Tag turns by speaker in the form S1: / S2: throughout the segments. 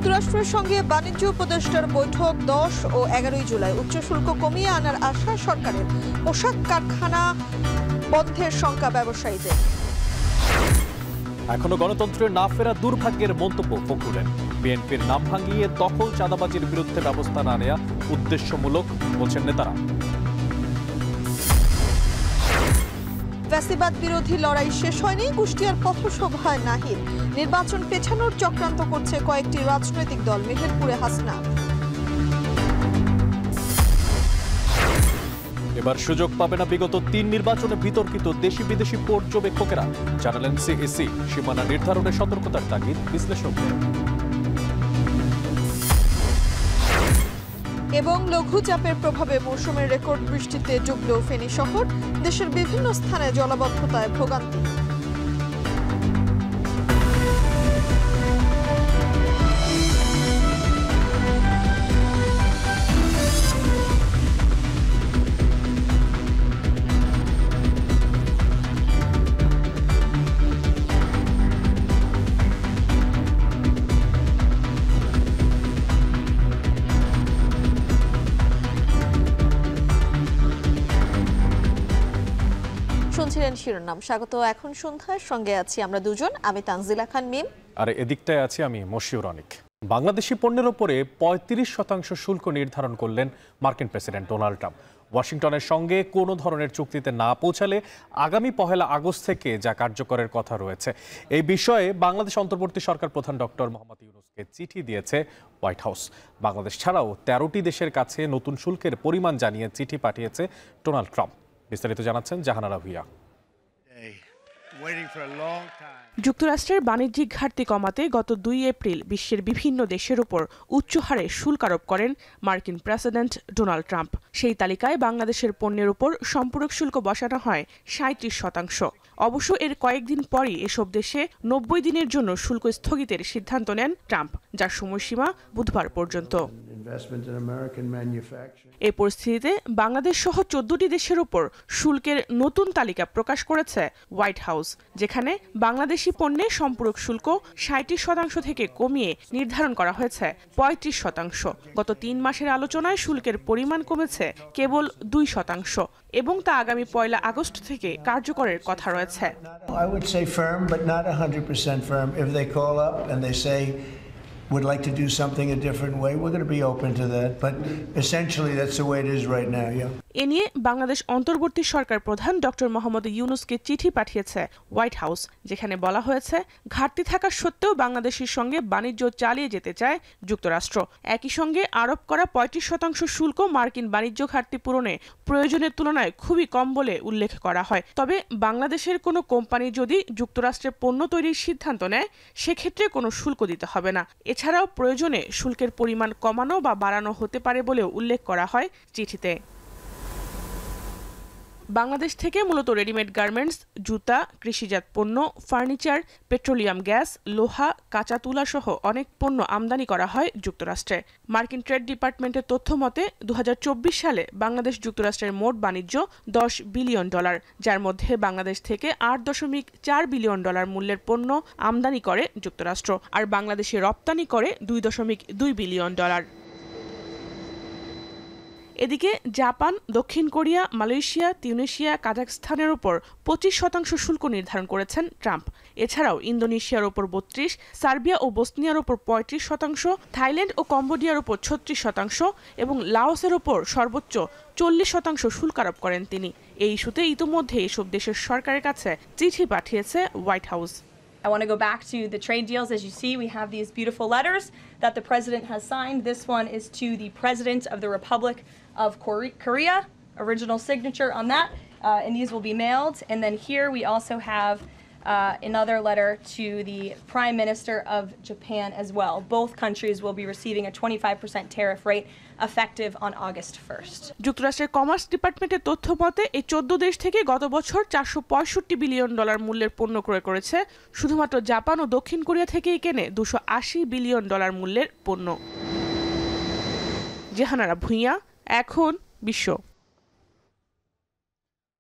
S1: যুক্তরাষ্ট্রের সঙ্গে বাণিজ্য উপদেষ্টার বৈঠক 10 ও 11 জুলাই। উচ্চ শুল্ক কমিয়ে আনার আশা সরকারের। পোশাক কারখানা বন্ধের শঙ্কা ব্যবসায়ীদের।
S2: এখনো গণতন্ত্রে না ফেরা দুর্ভাগ্যের মন্তব্য ফখরুলের। বিএনপির নাম ভাঙিয়ে দখল চাঁদাবাজির বিরুদ্ধে ব্যবস্থা না নেওয়া উদ্দেশ্যমূলক বলছেন নেতারা।
S1: ফ্যাসিবাদ বিরোধী লড়াই শেষ হয়নি, কুষ্টিয়ার পথসভায় নাহিদ। নির্বাচন পেছানোর চক্রান্ত করছে কয়েকটি রাজনৈতিক দল, মেহেরপুরে হাসনা।
S2: এবার সুযোগ পাবে না বিগত 3 নির্বাচনে বিতর্কিত দেশি বিদেশি পর্যবেক্ষকেরা, জানালেন সিএসি। সীমানা নির্ধারণে সতর্কতার তাগিদ বিশ্লেষকদের।
S1: এবং লঘুচাপের প্রভাবে মৌসুমের রেকর্ড বৃষ্টিতে ডুবল ফেনী শহর। দেশের বিভিন্ন স্থানে জলাবদ্ধতায় ভোগান্তি। শুনছিলেন শিরোনাম। স্বাগত। এখন সন্ধ্যার সঙ্গে আছি আমরা দুজন, আমি তানজিলা খান মিম,
S2: আর এদিকটায় আছি আমি মশিউর অনিক। বাংলাদেশি পণ্যের উপরে 35% শুল্ক নির্ধারণ করলেন মার্কিন প্রেসিডেন্ট ডোনাল্ড ট্রাম্প। ওয়াশিংটনের সঙ্গে কোনো ধরনের চুক্তিতে না পৌঁছালে আগামী 1 আগস্ট থেকে যা কার্যকরের কথা রয়েছে। এই বিষয়ে বাংলাদেশ অন্তর্বর্তী সরকার প্রধান ডক্টর মোহাম্মদ ইউনূসকে চিঠি দিয়েছে হোয়াইট হাউস। বাংলাদেশ ছাড়াও 13টি দেশের কাছে নতুন শুল্কের পরিমাণ জানিয়ে চিঠি পাঠিয়েছে ডোনাল্ড ট্রাম্প। বিস্তারিত জানাচ্ছেন জাহানারা ভুইয়া।
S3: যুক্তরাষ্ট্রের বাণিজ্যিক ঘাটতি কমাতে গত 2 এপ্রিল বিশ্বের বিভিন্ন দেশের উপর উচ্চ হারে শুল্ক আরোপ করেন মার্কিন প্রেসিডেন্ট ডোনাল্ড ট্রাম্প। সেই তালিকায় বাংলাদেশের পণ্যের উপর সম্পূরক শুল্ক বসানো হয় 37%। অবশ্য এর কয়েকদিন পরই এসব দেশে 90 দিনের জন্য শুল্ক স্থগিতের সিদ্ধান্ত নেন ট্রাম্প, যার সময়সীমা বুধবার পর্যন্ত। এই পরিস্থিতিতে বাংলাদেশ সহ 14টি দেশের উপর শুল্কের নতুন তালিকা প্রকাশ করেছে হোয়াইট হাউস, যেখানে বাংলাদেশি পণ্যে সম্পূরক শুল্ক 60% থেকে কমিয়ে নির্ধারণ করা হয়েছে 35%। গত 3 মাসের আলোচনায় শুল্কের পরিমাণ কমেছে কেবল 2% এবং তা আগামী 1 আগস্ট থেকে কার্যকরের কথা রয়েছে।
S4: I would say firm, but not 100% firm. If they call up and they say, would like to do something a different way, we're going to be open to that. But essentially, that's the way it is right now, yeah.
S3: এ নিয়ে বাংলাদেশ অন্তর্বর্তী সরকার প্রধান doctor Mohammad ইউনূসকে চিঠি পাঠিয়েছে white house, যেখানে বলা হয়েছে ঘাটতি থাকা সত্ত্বেও বাংলাদেশের সঙ্গে বাণিজ্য চালিয়ে যেতে চায় যুক্তরাষ্ট্র। একই সঙ্গে আরোপ করা 35% শুল্ক মার্কিন বাণিজ্য ঘাটতি পূরণে প্রয়োজনের তুলনায় খুবই কম বলে উল্লেখ করা হয়। তবে বাংলাদেশের কোনো কোম্পানি যদি যুক্তরাষ্ট্রে পণ্য তৈরির সিদ্ধান্ত নেয়, সেক্ষেত্রে কোনো শুল্ক দিতে হবে না। এছাড়াও প্রয়োজনে শুল্কের পরিমাণ কমানো বা বাড়ানো হতে পারে বলেও উল্লেখ করা হয় চিঠিতে। বাংলাদেশ থেকে মূলত রেডিমেড গার্মেন্টস, জুতা, কৃষিজাত পণ্য, ফার্নিচার, পেট্রোলিয়াম গ্যাস, লোহা, কাঁচা তুলা সহ অনেক পণ্য আমদানি করা হয় যুক্তরাষ্ট্রে। মার্কিন ট্রেড ডিপার্টমেন্টের তথ্য মতে 2024 সালে বাংলাদেশ যুক্তরাষ্ট্রের মোট বাণিজ্য $10 বিলিয়ন, যার মধ্যে বাংলাদেশ থেকে $8.4 বিলিয়ন মূল্যের পণ্য আমদানি করে যুক্তরাষ্ট্র, আর বাংলাদেশে রপ্তানি করে $2.2 বিলিয়ন। এদিকে জাপান, দক্ষিণ কোরিয়া, মালয়েশিয়া, তিউনিসিয়া, কাজাখস্তানের উপর 25% শুল্ক নির্ধারণ করেছেন ট্রাম্প। এছাড়াও ইন্দোনেশিয়ার উপর 32%, সার্বিয়া ও বসনিয়ার উপর 35%, থাইল্যান্ড ও কম্বোডিয়ার উপর 36% এবং লাওসের উপর সর্বোচ্চ 40% শুল্ক আরোপ করেন তিনি। এই ইস্যুতে ইতিমধ্যে এসব দেশের সরকারের কাছে চিঠি পাঠিয়েছে white house.
S5: I want to go back to the trade deals. As you see, we have these beautiful letters that the president has signed. This one is to the president of the Republic of Korea, original signature on that, and these will be mailed. And then here we also have another letter to the Prime Minister of Japan as well. Both countries will be receiving a 25% tariff rate effective on August 1st.
S3: যুক্তরাষ্ট্রের commerce ডিপার্টমেন্টের তথ্য মতে এই 14 দেশ থেকে গত বছর $465 billion মূল্যের পণ্য ক্রয় করেছে। শুধুমাত্র জাপান ও দক্ষিণ কোরিয়া থেকেই কেনে $280 বিলিয়ন মূল্যের পণ্য। জাহানারা ভুইয়া, এখন বিশ্ব।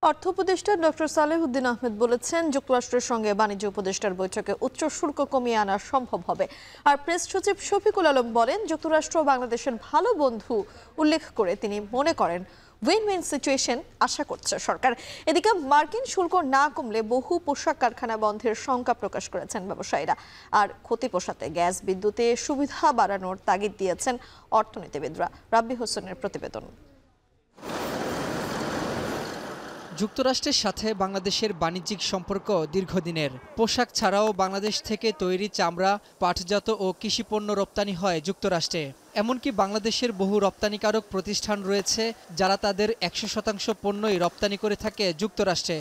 S1: অর্থ উপদেষ্টা ডক্টর সালেহুদ্দিন আহমেদ বলেছেন, যুক্তরাষ্ট্রের সঙ্গে বাণিজ্য উপদেষ্টার বৈঠকে উচ্চ শুল্ক কমিয়ে আনা সম্ভব হবে। আর প্রেস সচিব শফিকুল আলম বলেন, যুক্তরাষ্ট্র বাংলাদেশের ভালো বন্ধু উল্লেখ করে তিনি মনে করেন উইন উইন সিচুয়েশন আশা করছে সরকার। এদিকে মার্কিন শুল্ক না কমলে বহু পোশাক কারখানা বন্ধের শঙ্কা প্রকাশ করেছেন ব্যবসায়ীরা। আর ক্ষতি পোষাতে গ্যাস বিদ্যুতে সুবিধা বাড়ানোর তাগিদ দিয়েছেন অর্থনীতিবিদরা। রাব্বি হোসেনের প্রতিবেদন।
S6: যুক্তরাষ্ট্রের সাথে বাংলাদেশের বাণিজ্যিক সম্পর্ক দীর্ঘদিনের। পোশাক ছাড়াও বাংলাদেশ থেকে তৈরি চামড়া, পাটজাত ও কৃষিপণ্য রপ্তানি হয় যুক্তরাষ্ট্রে। এমনকি বাংলাদেশের বহু রপ্তানিকারক প্রতিষ্ঠান রয়েছে যারা তাদের 100% পণ্যই রপ্তানি করে থাকে যুক্তরাষ্ট্রে।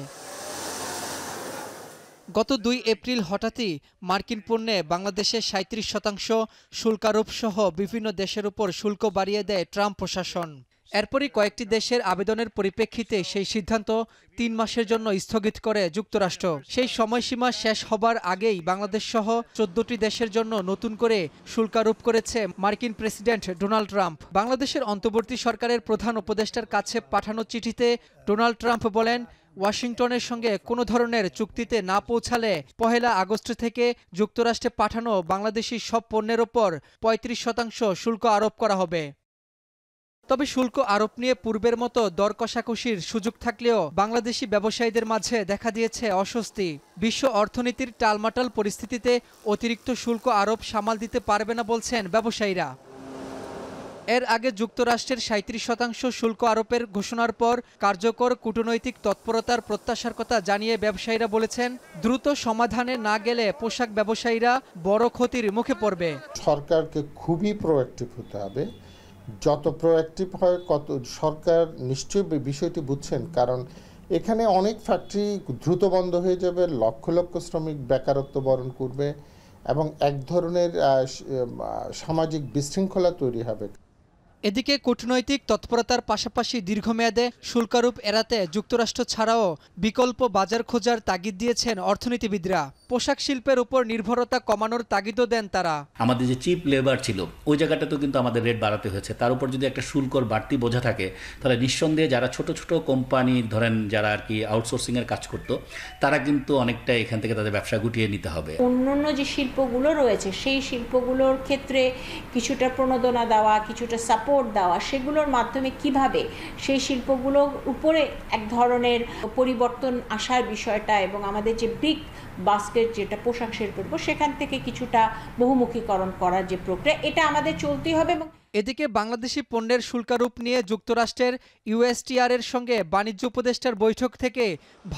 S6: গত 2 এপ্রিল হঠাৎই মার্কিন পণ্যে বাংলাদেশে 37% শুল্কারোপ সহ বিভিন্ন দেশের উপর শুল্ক বাড়িয়ে দেয় ট্রাম্প প্রশাসন। এরপরই কয়েকটি দেশের আবেদনের পরিপ্রেক্ষিতে সেই সিদ্ধান্ত 3 মাসের জন্য স্থগিত করে যুক্তরাষ্ট্র। সেই সময়সীমা শেষ হবার আগেই বাংলাদেশ সহ 14টি দেশের জন্য নতুন করে শুল্ক আরোপ করেছে মার্কিন প্রেসিডেন্ট ডোনাল্ড ট্রাম্প। বাংলাদেশের অন্তর্বর্তী সরকারের প্রধান উপদেষ্টার কাছে পাঠানো চিঠিতে ডোনাল্ড ট্রাম্প বলেন, ওয়াশিংটনের সঙ্গে কোনো ধরনের চুক্তিতে না পৌঁছালে 1 আগস্ট থেকে যুক্তরাষ্ট্রে পাঠানো বাংলাদেশি সব পণ্যের ওপর 35% শুল্ক আরোপ করা হবে। তবে শুল্ক আরোপ নিয়ে পূর্বের মতো দর কষাকষির সুযোগ থাকলেও বাংলাদেশি ব্যবসায়ীদের মাঝে দেখা দিয়েছে অস্বস্তি। বিশ্ব অর্থনীতির টালমাটাল পরিস্থিতিতে অতিরিক্ত শুল্ক আরোপ সামাল দিতে পারবে না বলছেন ব্যবসায়ীরা। এর আগে যুক্তরাষ্ট্রের 37% শুল্ক আরোপের ঘোষণার পর কার্যকর কূটনৈতিক তৎপরতার প্রত্যাশার কথা জানিয়ে ব্যবসায়ীরা বলেছেন, দ্রুত সমাধানে না গেলে পোশাক ব্যবসায়ীরা বড় ক্ষতির মুখে পড়বে।
S7: সরকারকে খুবই প্রোঅ্যাক্টিভ হতে হবে। যত প্রোঅ্যাক্টিভ হয় কত সরকার নিশ্চয়ই বিষয়টি বুঝছেন, কারণ এখানে অনেক ফ্যাক্টরি দ্রুত বন্ধ হয়ে যাবে, লক্ষ লক্ষ শ্রমিক বেকারত্ব বরণ করবে এবং এক ধরনের সামাজিক বিশৃঙ্খলা তৈরি হবে।
S6: এদিকে কূটনৈতিক তৎপরতার পাশাপাশি দীর্ঘমেয়াদে শুল্কারোপ এড়াতে যুক্তরাষ্ট্র ছাড়াও বিকল্প বাজার খোঁজার তাগিদ দিয়েছেন অর্থনীতিবিদরা। পোশাক শিল্পের উপর নির্ভরতা কমানোর তাগিদও দেন তারা।
S8: আমাদের যে চিপ লেবার ছিল ওই জায়গাটাতেও কিন্তু আমাদের রেট বাড়াতে হয়েছে। তার উপর যদি একটা শুল্কর বাড়তি বোঝা থাকে তাহলে নিঃসন্দেহে যারা ছোট ছোট কোম্পানি ধরেন যারা আর কি আউটসোর্সিংয়ের কাজ করতো তারা কিন্তু অনেকটা এখান থেকে তাদের ব্যবসা গুটিয়ে নিতে হবে।
S9: অন্যান্য যে শিল্পগুলো রয়েছে সেই শিল্পগুলোর ক্ষেত্রে কিছুটা প্রণোদনা দেওয়া, কিছুটা সাপোর্ট দেওয়া, সেগুলোর মাধ্যমে কিভাবে সেই শিল্পগুলোর উপরে এক ধরনের পরিবর্তন আসার বিষয়টা এবং আমাদের যে বিগ বাস্কেট যেটা পোশাক শিল্পের উপর সেখান থেকে কিছুটা বহুমুখীকরণ করার যে প্রক্রিয়া এটা আমাদের চলতেই হবে।
S6: এদিকে বাংলাদেশি পণ্যের শুল্কারোপ নিয়ে যুক্তরাষ্ট্রের ইউএসটিআর এর সঙ্গে বাণিজ্য উপদেষ্টার বৈঠক থেকে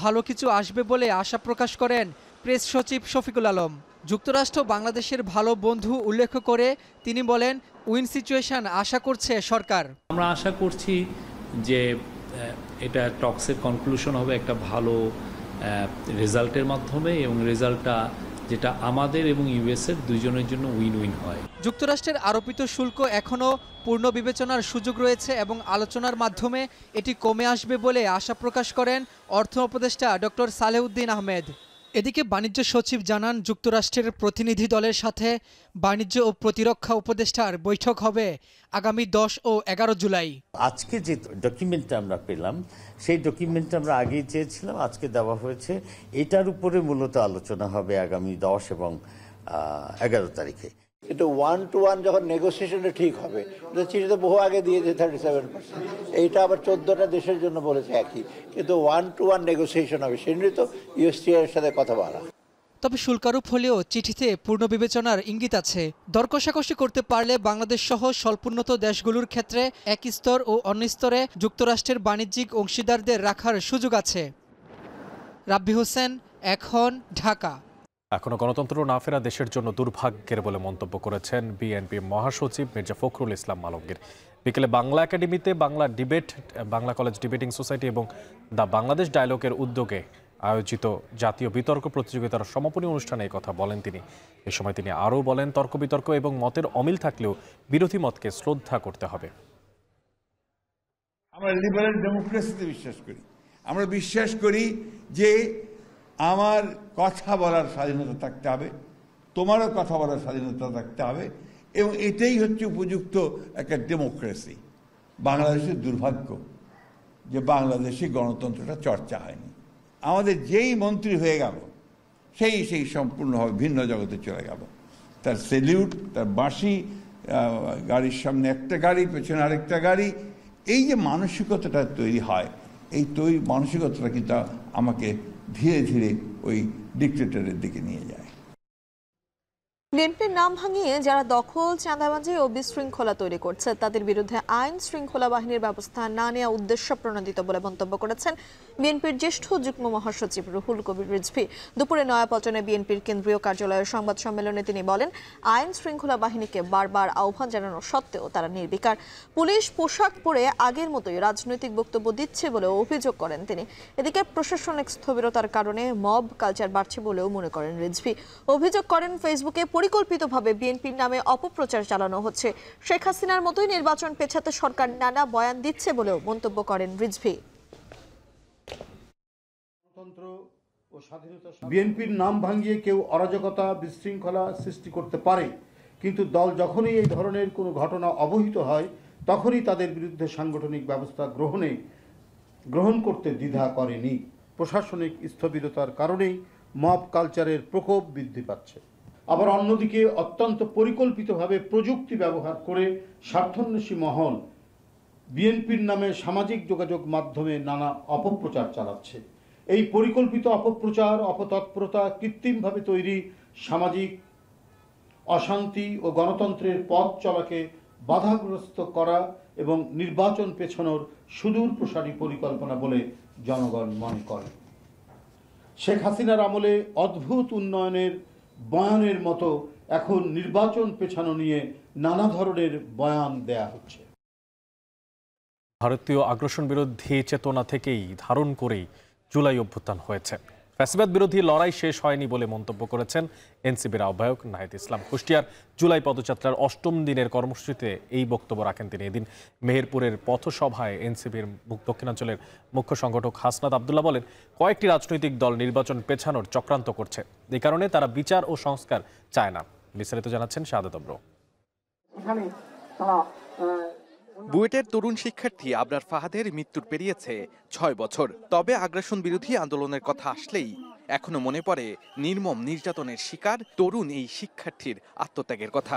S6: ভালো কিছু আসবে বলে আশা প্রকাশ করেন প্রেস সচিব শফিকুল আলম। যুক্তরাষ্ট্র বাংলাদেশের ভালো বন্ধু উল্লেখ করে তিনি বলেন, উইন সিচুয়েশন আশা করছে সরকার।
S10: আমরা আশা করছি যে এটা টক্সের কনক্লুশন হবে একটা ভালো রেজাল্টের মাধ্যমে এবং রেজাল্টটা যেটা আমাদের এবং ইউএসের দুইজনের জন্য উইন উইন হয়।
S6: যুক্তরাষ্ট্রের আরোপিত শুল্ক এখনও পূর্ণ বিবেচনার সুযোগ রয়েছে এবং আলোচনার মাধ্যমে এটি কমে আসবে বলে আশা প্রকাশ করেন অর্থ উপদেষ্টা ডক্টর সালেহুদ্দিন আহমেদ। এদিকে বাণিজ্য সচিব জানান, যুক্তরাষ্ট্রের প্রতিনিধি দলের সাথে বাণিজ্য ও প্রতিরক্ষা উপদেষ্টার বৈঠক হবে আগামী 10 ও 11 জুলাই।
S11: আজকে যে ডকুমেন্টটা আমরা পেলাম সেই ডকুমেন্টটা আমরা আগেই চেয়েছিলাম, আজকে দেওয়া হয়েছে। এটার উপরে মূলত আলোচনা হবে আগামী 10 এবং 11 তারিখে।
S12: কিন্তু 1-to-1 যখন নেগোসিয়েশনে ঠিক হবে, চিঠিতে বহু আগে দিয়েছে 37%, এইটা আবার 14টা দেশের জন্য বলেছে একই, কিন্তু 1-to-1 নেগোসিয়েশন হবে, সেজন্যই তো ইউএসটিআর এর সাথে কথা বলা।
S6: তবে শুল্কারোপ হলেও চিঠিতে পূর্ণ বিবেচনার ইঙ্গিত আছে। দর কষাকষি করতে পারলে বাংলাদেশ সহ স্বল্পোন্নত দেশগুলোর ক্ষেত্রে এক স্তর ও অন্য স্তরে যুক্তরাষ্ট্রের বাণিজ্যিক অংশীদারদের রাখার সুযোগ আছে। রাব্বি হোসেন, এখন, ঢাকা।
S2: এখনো গণতন্ত্র না ফেরা দেশের জন্য দুর্ভাগ্যের বলে মন্তব্য করেছেন বিএনপি মহাসচিব মির্জা ফখরুল ইসলাম আলমগীর। বিকেলে বাংলা একাডেমিতে বাংলা কলেজ ডিবেটিং সোসাইটি এবং দ্য বাংলাদেশ ডায়ালগের উদ্যোগে আয়োজিত জাতীয় বিতর্ক প্রতিযোগিতার সমাপনী অনুষ্ঠানে এই কথা বলেন তিনি। এ সময় তিনি আরও বলেন, তর্ক বিতর্ক এবং মতের অমিল থাকলেও বিরোধী মতকে শ্রদ্ধা করতে হবে।
S13: আমরা লিবারেল ডেমোক্রেসিতে বিশ্বাস করি। আমরা বিশ্বাস করি যে আমার কথা বলার স্বাধীনতা থাকতে হবে, তোমারও কথা বলার স্বাধীনতা থাকতে হবে, এবং এটাই হচ্ছে উপযুক্ত একটা ডেমোক্রেসি। বাংলাদেশের দুর্ভাগ্য যে বাংলাদেশি গণতন্ত্রটা চর্চা হয়নি। আমাদের যেই মন্ত্রী হয়ে গেল সেই সম্পূর্ণভাবে ভিন্ন জগতে চলে গেল। তার সেলিউট, তার বাঁশি, গাড়ির সামনে একটা গাড়ি, পেছনে আরেকটা গাড়ি, এই যে মানসিকতাটা তৈরি হয়, এই মানসিকতাটা কিন্তু আমাকে ধীরে ধীরে ওই ডিক্টেটরের দিকে নিয়ে যায়।
S1: বিএনপির নাম ভাঙিয়ে যারা দখল, চাঁদাবাজি ও বিশৃঙ্খলা তৈরি করছে তাদের বিরুদ্ধে আইন শৃঙ্খলা বাহিনীর ব্যবস্থা না নেওয়া উদ্দেশ্য প্রণোদিত বলে মন্তব্য করেছেন বিএনপির জ্যেষ্ঠ যুগ্ম মহাসচিব রুহুল কবির রিজভী। দুপুরে নয়াপল্টনে বিএনপির কেন্দ্রীয় কার্যালয়ের সংবাদ সম্মেলনে তিনি বলেন, আইন শৃঙ্খলা বাহিনীকে বারবার আহ্বান জানানো সত্ত্বেও তারা নির্বিকার। পুলিশ পোশাক পরে আগের মতোই রাজনৈতিক বক্তব্য দিচ্ছে বলেও অভিযোগ করেন তিনি। এদিকে প্রশাসনিক স্থবিরতার কারণে মব কালচার বাড়ছে বলেও মনে করেন রিজভী। অভিযোগ করেন, ফেসবুকে পরিকল্পিতভাবে বিএনপির নামে অপপ্রচার চালানো হচ্ছে। শেখ হাসিনার মতোই নির্বাচন পেছাতে সরকার নানা বয়ান দিচ্ছে বলেও মন্তব্য করেন রিজভী।
S14: বিএনপির নাম ভাঙিয়ে কেউ অরাজকতা, বিশৃঙ্খলা সৃষ্টি করতে পারে, কিন্তু দল যখনই এই ধরনের কোনো ঘটনা অবহিত হয় তখনই তাদের বিরুদ্ধে সাংগঠনিক ব্যবস্থা গ্রহণ করতে দ্বিধা করেনি। প্রশাসনিক স্থবিরতার কারণেই মব কালচারের প্রকোপ বৃদ্ধি পাচ্ছে। আবার অন্যদিকে অত্যন্ত পরিকল্পিতভাবে প্রযুক্তি ব্যবহার করে স্বার্থান্বেষী মহল বিএনপির নামে সামাজিক যোগাযোগ মাধ্যমে নানা অপপ্রচার চালাচ্ছে। এই পরিকল্পিত অপপ্রচার, অপতৎপরতা, কৃত্রিমভাবে তৈরি সামাজিক অশান্তি ও গণতন্ত্রের পথ চলাকে বাধাগ্রস্ত করা এবং নির্বাচন পেছানোর সুদূর প্রসারী পরিকল্পনা বলে জনগণ মনে করে। শেখ হাসিনার আমলে অদ্ভুত উন্নয়নের বয়ানের মতো এখন নির্বাচন পেছানো নিয়ে নানা ধরনের বয়ান দেয়া হচ্ছে।
S2: ভারতীয় আগ্রাসন বিরোধী চেতনা থেকেই ধারণ করেই জুলাই অভ্যুত্থান হয়েছে। ফ্যাসিবাদ বিরোধী লড়াই শেষ হয়নি বলে মন্তব্য করেছেন এনসিপির আহ্বায়ক নাহিদ ইসলাম। কুষ্টিয়ার জুলাই পদযাত্রার ৮ম দিনের কর্মসূচিতে এই বক্তব্য রাখেন তিনি। এদিন মেহেরপুরের পথসভায় এনসিপির দক্ষিণাঞ্চলের মুখ্য সংগঠক হাসনাত আবদুল্লাহ বলেন, কয়েকটি রাজনৈতিক দল নির্বাচন পেছানোর চক্রান্ত করছে, এই কারণে তারা বিচার ও সংস্কার চায় না। বিস্তারিত জানাচ্ছেন শাহাদাত অব্র।
S15: বুয়েটের তরুণ শিক্ষার্থী আবরার ফাহাদের মৃত্যুর পেরিয়েছে ৬ বছর। তবে আগ্রাসন বিরোধী আন্দোলনের কথা আসলেই এখনো মনে পড়ে নির্মম নির্যাতনের শিকার তরুণ এই শিক্ষার্থীর আত্মত্যাগের কথা।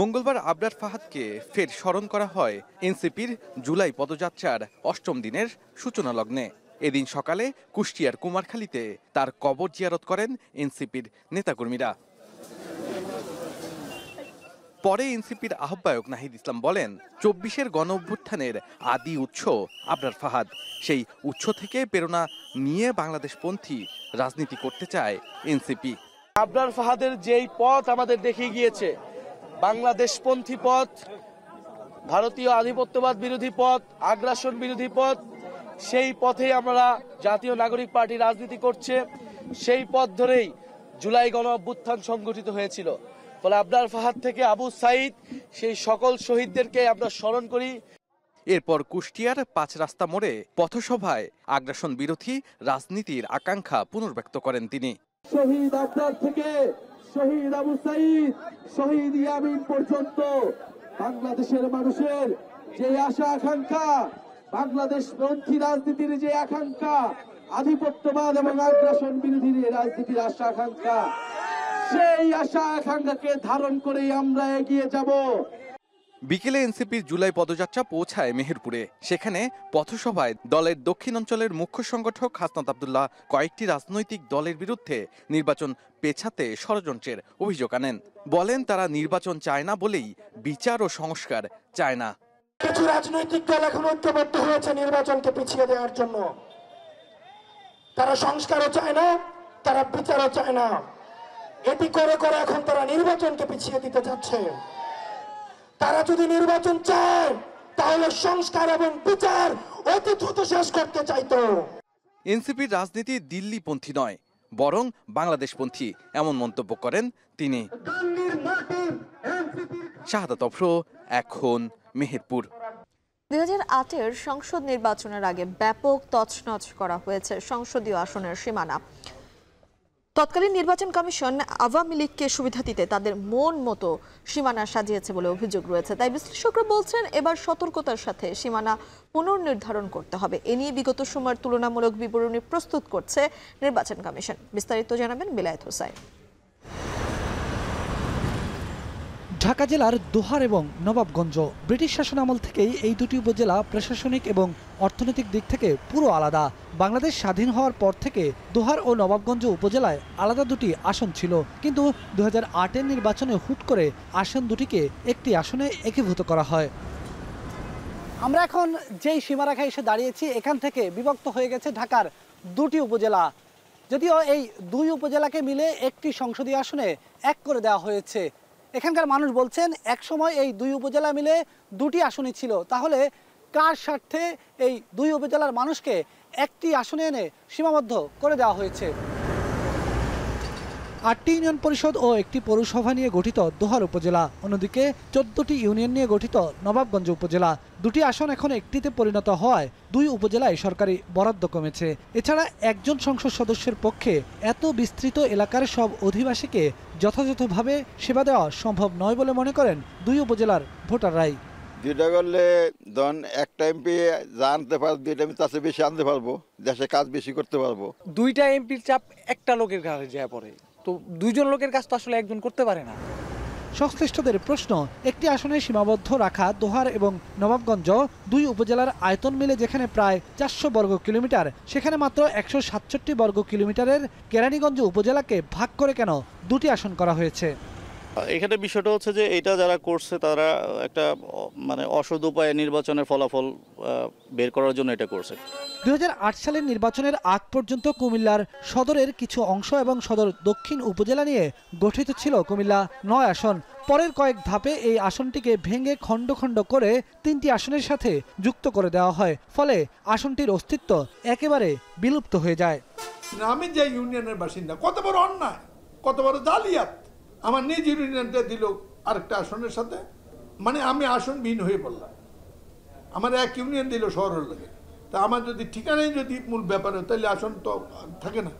S15: মঙ্গলবার আবরার ফাহাদকে ফের স্মরণ করা হয় এনসিপির জুলাই পদযাত্রার ৮ম দিনের সূচনা লগ্নে। এদিন সকালে কুষ্টিয়ার কুমারখালীতে তার কবর জিয়ারত করেন এনসিপির নেতাকর্মীরা। পরে এনসিপির আহ্বায়ক নাহিদ ইসলাম বলেন, ২৪-এর গণ অভ্যুত্থানের আদি উৎস আবরার ফাহাদ। সেই উৎস থেকে প্রেরণা নিয়ে বাংলাদেশপন্থী রাজনীতি করতে চায় এনসিপি।
S16: আবরার ফাহাদের যেই পথ আমাদের দেখিয়ে গিয়েছে, বাংলাদেশপন্থী পথ, ভারতীয় আধিপত্যবাদ বিরোধী পথ, আগ্রাসন বিরোধী পথ, সেই পথে আমরা জাতীয় নাগরিক পার্টি রাজনীতি করছে। সেই পথ ধরেই জুলাই গণ অভ্যুত্থান সংগঠিত হয়েছিল। ফলে আবরার ফাহাদ থেকে আবু সাইদ, সেই সকল শহীদদেরকে আমরা স্মরণ করি।
S15: এরপর কুষ্টিয়ার ৫ রাস্তা মোড়ে পথসভায় আগ্রাসন বিরোধী রাজনীতির আকাঙ্ক্ষা পুনর্ব্যক্ত করেন তিনি।
S16: শহীদ আবরার থেকে শহীদ আবু সাইদ, শহীদ ইয়ামিন পর্যন্ত বাংলাদেশের মানুষের যে আশা আকাঙ্ক্ষা, বাংলাদেশ পন্থী রাজনীতির যে আকাঙ্ক্ষা, আধিপত্যবাদ এবং আগ্রাসন বিরোধী রাজনীতির আশা আকাঙ্ক্ষা, সেই আশা আকাঙ্ক্ষাকে ধারণ করেই আমরা এগিয়ে যাব।
S15: বিকেলে এনসিপির জুলাই পদযাত্রা পৌঁছায় মেহেরপুরে। সেখানে পথসভায় দলের দক্ষিণাঞ্চলের মুখ্য সংগঠক হাসনাত আবদুল্লাহ কয়েকটি রাজনৈতিক দলের বিরুদ্ধে নির্বাচন পেছাতে ষড়যন্ত্রের অভিযোগ আনেন। বলেন, তারা নির্বাচন চায় না বলেই বিচার ও সংস্কার চায় না।
S16: কিছু রাজনৈতিক দল এখন ঐক্যবদ্ধ হয়েছে নির্বাচনকে পিছিয়ে দেওয়ার জন্য। তারা সংস্কারও চায় না, তারা বিচারও চায় না। এটি করে করে এখন তারা নির্বাচনকে পিছিয়ে দিতে যাচ্ছে। তারা যদি নির্বাচন চায় তাহলে সংস্কার এবং বিচার অতি দ্রুত শেষ করতে চাইতো।
S15: এনসিপির রাজনীতি দিল্লিপন্থী নয়, বরং বাংলাদেশপন্থী, এমন মন্তব্য করেন তিনি। শাহাদাত অফ্র, এখন মেহেরপুর।
S1: ২০০৮-এর সংসদ নির্বাচনের আগে ব্যাপক তছনছ করা হয়েছে সংসদীয় আসনের সীমানা। তৎকালীন নির্বাচন কমিশন আওয়ামী লীগকে সুবিধা দিতে তাদের মন মতো সীমানা সাজিয়েছে বলে অভিযোগ রয়েছে। তাই বিশ্লেষকরা বলছেন এবার সতর্কতার সাথে সীমানা পুনর্নির্ধারণ করতে হবে। এ নিয়ে বিগত সময়ের তুলনামূলক বিবরণী প্রস্তুত করছে নির্বাচন কমিশন। বিস্তারিত জানাবেন বিলায়েত হোসাইন।
S6: ঢাকা জেলার দোহার এবং নবাবগঞ্জ ব্রিটিশ শাসনামল থেকেই এই দুটি উপজেলা প্রশাসনিক এবং অর্থনৈতিক দিক থেকে পুরো আলাদা। বাংলাদেশ স্বাধীন হওয়ার পর থেকে দোহার ও নবাবগঞ্জ উপজেলায় আলাদা দুটি আসন ছিল, কিন্তু 2008-এর নির্বাচনে হুট করে আসন দুটিকে একটি আসনে একীভূত করা হয়। আমরা এখন যেই সীমারেখায় এসে দাঁড়িয়েছি, এখান থেকে বিভক্ত হয়ে গেছে ঢাকার দুটি উপজেলা। যদিও এই দুই উপজেলাকে মিলে একটি সংসদীয় আসনে এক করে দেওয়া হয়েছে। এখানকার মানুষ বলছেন একসময় এই দুই উপজেলা মিলে দুটি আসনই ছিল, তাহলে কার স্বার্থে এই দুই উপজেলার মানুষকে একটি আসনে এনে সীমাবদ্ধ করে দেওয়া হয়েছে? 8টি ইউনিয়ন পরিষদ ও একটি পৌরসভা নিয়ে গঠিত দোহার উপজেলা, অন্যদিকে 14টি ইউনিয়ন নিয়ে গঠিত নবাবগঞ্জ উপজেলা। দুটি আসন এখন একটিতে পরিণত হওয়ায় দুই উপজেলায় সরকারি বরাদ্দ কমেছে। এছাড়া একজন সংসদ সদস্যের পক্ষে এত বিস্তৃত এলাকার সব অধিবাসীকে যথাযথভাবে সেবা দেওয়া সম্ভব নয় বলে মনে করেন দুই উপজেলার ভোটাররাই।
S17: দুইটা করলে ধন একটা এমপি যা আনতে পারবো, দুইটা এমপি তার বেশি আনতে পারবো, দেশে কাজ বেশি করতে পারবো।
S18: দুইটা এমপির চাপ একটা লোকের ঘাড়ে যায় পড়ে, তো দুইজন লোকের কাজ তো আসলে একজন করতে পারে না।
S6: সংশ্লিষ্টদের প্রশ্ন, একটি আসনে সীমাবদ্ধ রাখা দোহার এবং নবাবগঞ্জ দুই উপজেলার আয়তন মিলে যেখানে প্রায় 400 বর্গ কিলোমিটার, সেখানে মাত্র 167 বর্গ কিলোমিটারের কেরানীগঞ্জ উপজেলাকে ভাগ করে কেন দুটি আসন করা হয়েছে?
S19: এখানে বিষয়টা হচ্ছে যে এটা যারা করছে তারা একটা মানে অসৎ উপায়ে নির্বাচনের ফলাফল বের করার জন্য এটা করছে।
S6: 2008 সালের নির্বাচনের আগ পর্যন্ত কুমিল্লার সদরের কিছু অংশ এবং সদর দক্ষিণ উপজেলা নিয়ে গঠিত ছিল কুমিল্লা 9 আসন। পরের কয়েক ধাপে এই আসনটিকে ভেঙে খণ্ড খণ্ড করে 3টি আসনের সাথে যুক্ত করে দেওয়া হয়, ফলে আসনটির অস্তিত্ব একেবারে বিলুপ্ত হয়ে যায়।
S20: আমি যে ইউনিয়নের বাসিন্দা, কত বড় অন্যায়, কত বড় জালিয়াত! আমার নিজ ইউনিয়নটা দিল আরেকটা আসনের সাথে, মানে আমি আসনবিহীন হয়ে পড়লাম। আমার এক ইউনিয়ন দিল শহরের লাগে, তা আমার যদি ঠিকানাই যদি মূল ব্যাপারে, তাহলে আসন তো থাকে না।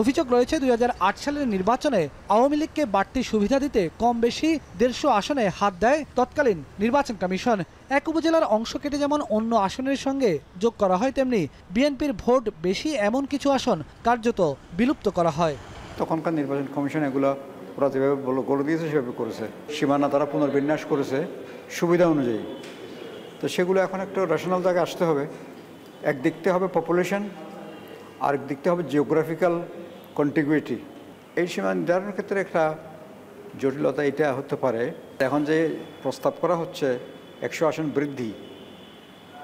S6: অভিযোগ রয়েছে 2008 সালের নির্বাচনে আওয়ামী লীগকে বাড়তি সুবিধা দিতে কম বেশি 150 আসনে হাত দেয় তৎকালীন নির্বাচন কমিশন। এক উপজেলার অংশ কেটে যেমন অন্য আসনের সঙ্গে যোগ করা হয়, তেমনি বিএনপির ভোট বেশি এমন কিছু আসন কার্যত বিলুপ্ত করা হয়।
S21: তখনকার নির্বাচন কমিশন এগুলো ওরা যেভাবে বলে দিয়েছে সেভাবে করেছে, সীমানা তারা পুনর্বিন্যাস করেছে সুবিধা অনুযায়ী। তো সেগুলো এখন একটা রেশনাল জায়গায় আসতে হবে। এক দেখতে হবে পপুলেশন, আর দেখতে হবে জিওগ্রাফিক্যাল কন্টিগুইটি। এই সীমা নির্ধারণের ক্ষেত্রে একটা জটিলতা এটা হতে পারে। এখন যে প্রস্তাব করা হচ্ছে 100 আসন বৃদ্ধি,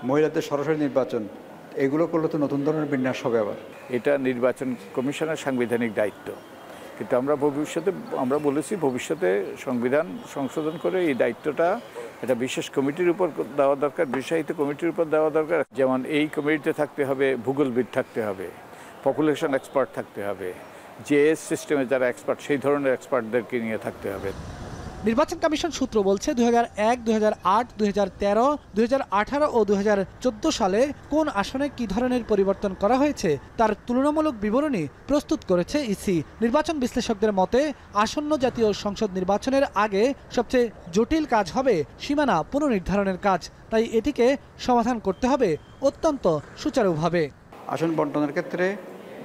S21: মহিলাদের সরাসরি নির্বাচন, এগুলো করলে তো নতুন ধরনের বিন্যাস হবে। আবার
S22: এটা নির্বাচন কমিশনের সাংবিধানিক দায়িত্ব, কিন্তু আমরা বলেছি ভবিষ্যতে সংবিধান সংশোধন করে এই দায়িত্বটা এটা বিশেষ কমিটির উপর দেওয়া দরকার, বিশেষায়িত কমিটির উপর দেওয়া দরকার। যেমন এই কমিটিতে থাকতে হবে ভূগোলবিদ থাকতে হবে, পপুলেশন এক্সপার্ট থাকতে হবে, জেএস সিস্টেমে যারা এক্সপার্ট সেই ধরনের এক্সপার্টদেরকে নিয়ে থাকতে হবে।
S6: নির্বাচন কমিশন সূত্র বলছে 2001, 2008, 2013, 2018 ও 2014 সালে কোন আসনে কি ধরনের পরিবর্তন করা হয়েছে তার তুলনামূলক বিবরণী প্রস্তুত করেছে ইসি। নির্বাচন বিশ্লেষকদের মতে আসন্ন জাতীয় সংসদ নির্বাচনের আগে সবচেয়ে জটিল কাজ হবে সীমানা পুনর্নির্ধারণের কাজ, তাই এটিকে সমাধান করতে হবে অত্যন্ত সুচারুভাবে।
S21: আসন বণ্টনের ক্ষেত্রে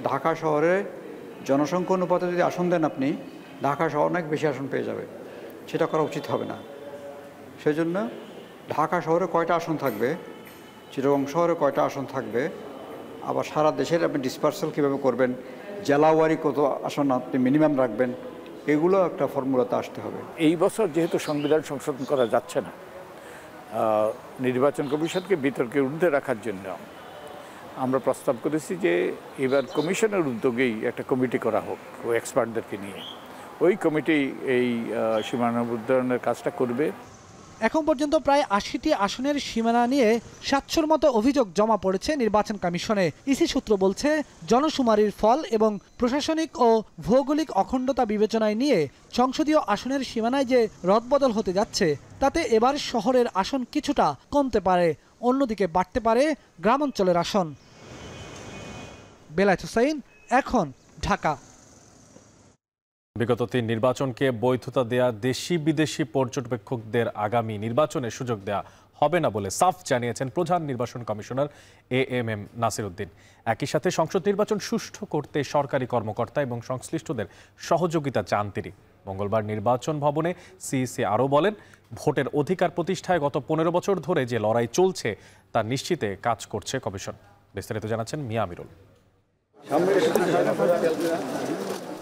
S21: ঢাকা শহরে জনসংখ্যা অনুপাতে যদি আসন দেন আপনি, ঢাকা শহর অনেক বেশি আসন পেয়ে যাবে, সেটা করা উচিত হবে না। সেই জন্য ঢাকা শহরে কয়টা আসন থাকবে, চিটাগং শহরে কয়টা আসন থাকবে, আবার সারা দেশের আপনি ডিসপার্সাল কীভাবে করবেন, জেলাওয়ারি কত আসন আপনি মিনিমাম রাখবেন, এগুলো একটা ফর্মুলাতে আসতে হবে।
S22: এই বছর যেহেতু সংবিধান সংশোধন করা যাচ্ছে না, নির্বাচন কমিশনকে বিতর্কের ঊর্ধ্বে রাখার জন্য আমরা প্রস্তাব করেছি যে এবার কমিশনের উদ্যোগেই একটা কমিটি করা হোক, ওই এক্সপার্টদেরকে নিয়ে। ওই কমিটি এই সীমানা উদ্ধারণের কাজটা করবে।
S6: এখন পর্যন্ত প্রায় 80টি আসনের সীমানা নিয়ে 700-র মতো অভিযোগ জমা পড়েছে নির্বাচন কমিশনে। ইসি সূত্র বলছে জনশুমারির ফল এবং প্রশাসনিক ও ভৌগোলিক অখণ্ডতা বিবেচনায় নিয়ে সংসদীয় আসনের সীমানায় যে রদবদল হতে যাচ্ছে তাতে এবার শহরের আসন কিছুটা কমতে পারে, অন্যদিকে বাড়তে পারে গ্রামাঞ্চলের আসন। বেলায়েত হোসাইন, এখন ঢাকা।
S2: বিগত 3 নির্বাচনকে বৈধতা দেয়া দেশি বিদেশি পর্যবেক্ষকদের আগামী নির্বাচনে সুযোগ দেয়া হবে না বলে সাফ জানিয়েছেন প্রধান নির্বাচন কমিশনার AMM নাসির উদ্দিন। একই সাথে সংসদ নির্বাচন সুষ্ঠু করতে সরকারি কর্মকর্তা এবং সংশ্লিষ্টদের সহযোগিতা চান তিনি। মঙ্গলবার নির্বাচন ভবনে সিইসি আরও বলেন, ভোটের অধিকার প্রতিষ্ঠায় গত 15 বছর ধরে যে লড়াই চলছে তা নিশ্চিতে কাজ করছে কমিশন। বিস্তারিত জানাচ্ছেন মিয়া আমিরুল।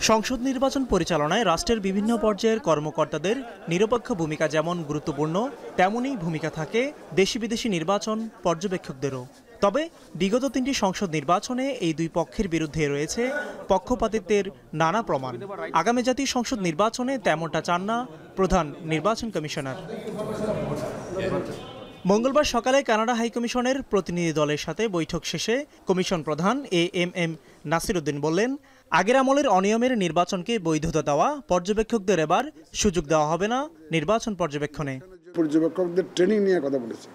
S4: সংসদ নির্বাচন পরিচালনায় রাষ্ট্রের বিভিন্ন পর্যায়ের কর্মকর্তাদের নিরপেক্ষ ভূমিকা যেমন গুরুত্বপূর্ণ, তেমনই ভূমিকা থাকে দেশি বিদেশি নির্বাচন পর্যবেক্ষকদেরও। তবে বিগত 3টি সংসদ নির্বাচনে এই দুই পক্ষের বিরুদ্ধে রয়েছে পক্ষপাতিত্বের নানা প্রমাণ। আগামী জাতীয় সংসদ নির্বাচনে তেমনটা চান না প্রধান নির্বাচন কমিশনার। মঙ্গলবার সকালে কানাডা হাইকমিশনের প্রতিনিধি দলের সাথে বৈঠক শেষে কমিশন প্রধান AMM নাসির উদ্দিন বললেন, আগের আমলের অনিয়মের নির্বাচনকে বৈধতা দেওয়া পর্যবেক্ষকদের এবার সুযোগ দেওয়া হবে না নির্বাচন পর্যবেক্ষণে।
S5: পর্যবেক্ষকদের ট্রেনিং নিয়ে কথা বলেছে,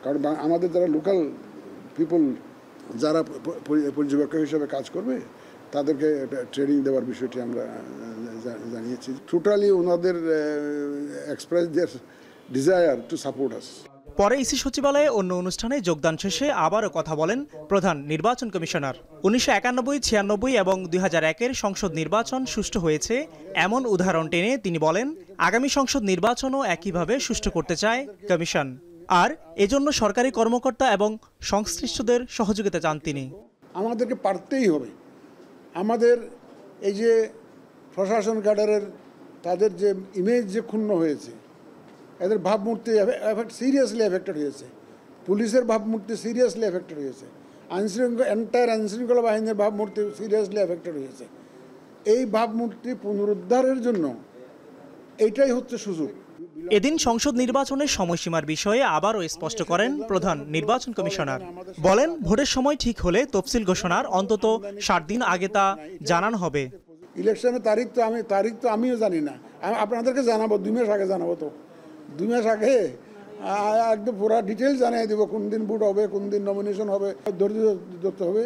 S5: কারণ আমাদের যারা লোকাল পিপল যারা পর্যবেক্ষক হিসেবে কাজ করবে তাদেরকে ট্রেনিং দেওয়ার বিষয়টি আমরা জানিয়েছি। টোটালি ওনাদের express their desire to support us.
S4: পরে ইসি সচিবালয়ে অন্য অনুষ্ঠানে যোগদান শেষে আবারও কথা বলেন প্রধান নির্বাচন কমিশনার। 1991, 96 এবং 2001-এর সংসদ নির্বাচন সুষ্ঠু হয়েছে এমন উদাহরণ টেনে তিনি বলেন, আগামী সংসদ নির্বাচনও একইভাবে সুষ্ঠু করতে চায় কমিশন। আর এজন্য সরকারি কর্মকর্তা এবং সংশ্লিষ্টদের সহযোগিতা চান তিনি।
S5: আমাদেরকে পারতেই হবে। আমাদের এই যে প্রশাসন ক্যাডারের তাদের যে ইমেজ যে ক্ষুণ্ণ হয়েছে, এদের ভাবমূর্তি সিরিয়াসলি এফেক্টেড হয়েছে, পুলিশের ভাবমূর্তি সিরিয়াসলি এফেক্টেড হয়েছে, আইনশৃঙ্খলা বাহিনীর ভাবমূর্তি সিরিয়াসলি এফেক্টেড হয়েছে। এই ভাবমূর্তি পুনরুদ্ধারের জন্য এইটাই হচ্ছে সুযোগ।
S4: এদিন সংসদ নির্বাচনের সময়সীমার বিষয়ে আবারও স্পষ্ট করেন প্রধান নির্বাচন কমিশনার। বলেন, ভোটের সময় ঠিক হলে তফসিল ঘোষণার অন্তত 60 দিন আগে তা জানানো হবে।
S5: ইলেকশনের তারিখ তো আমিও জানি না, আপনাদেরকে জানাবো 2 মাস আগে জানাবো। তো 2 মাস আগে একদম পুরো ডিটেলস জানিয়ে দেবো, কোন দিন ভোট হবে, কোন দিন নমিনেশন হবে। ধৈর্য ধরতে হবে,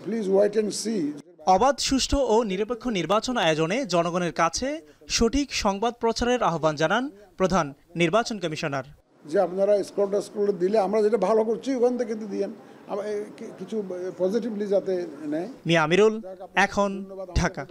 S5: প্লিজ ওয়েট অ্যান্ড সি।
S4: অবাধ, সুষ্ঠু ও নিরপেক্ষ নির্বাচন আয়োজনে জনগণের কাছে সঠিক সংবাদ প্রচারের আহ্বান জানান প্রধান নির্বাচন কমিশনার।
S5: যে আপনারা স্ক্রল দিলে আমরা যেটা ভালো করছি ওখান থেকে দিয়েন, কিছু পজিটিভলি যাতে নেয়।
S4: মিয়া আমিরুল, এখন ঢাকা।